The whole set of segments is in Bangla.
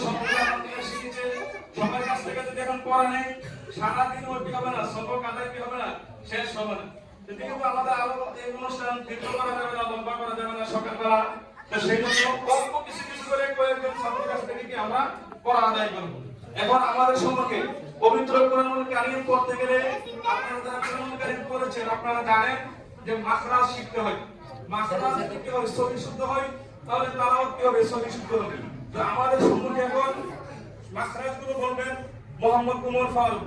সম্পর্কে আমাদের শিখেছে সবার কাছ থেকে যদি এখন পড়া নেই সারাদিন ওই কি হবে না সবক আদায় কি হবে না শেষ হবে না যদি কিন্তু আমাদের আরো এই অনুষ্ঠান দীর্ঘ করা যাবে না লম্বা করা যাবে না সকালবেলা তো সেই জন্য অল্প কিছু কিছু করে কয়েকজন ছাত্রের কাছ থেকে কি আমরা পড়া আদায় করবো এখন আমাদের সম্পর্কে পবিত্র কোরআনুল কারীম পড়তে গেলে আপনারা যারা কোরআনুল কারীম পড়েছেন আপনারা জানেন যে মাখরাজ শিখতে হয় মাখরাজ যদি কি হয় সহি শুদ্ধ হয় তাহলে তালাওয়াত কি হবে সহি শুদ্ধ হবে তো আমাদের সম্পর্কে এখন মাখরাজ গুলো বলবেন মোহাম্মদ উমর ফারুক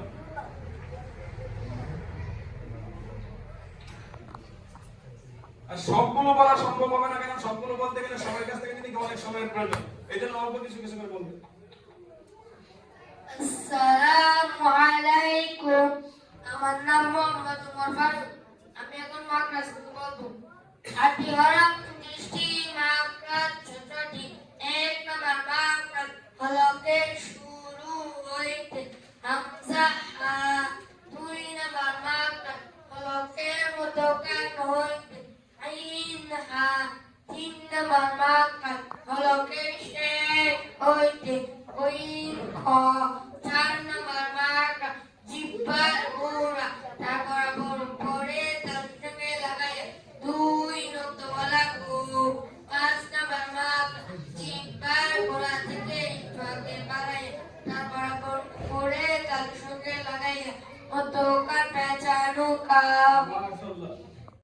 আর সবগুলো বলা সম্ভব হবে না কেন সবগুলো বলতে গেলে সবার কাছ থেকে কিন্তু অনেক সময়ের প্রয়োজন এই জন্য অল্প কিছু কিছু করে বলবেন আসসালামু আলাইকুম আমার নাম মোহাম্মদ উমর ফারুক আমি এখন মাখরাজ বলবো আদি হরফ 30টি মাখরাজ 16টি এক নম্বর মাখরাজ হলকের শুরু হইতে হামজা হা দুই নম্বর মাখরাজ হলকের মধ্যখান হইতে আইন হা তিন নম্বর মাখরাজ হলকের শেষ হইতে ওইন খ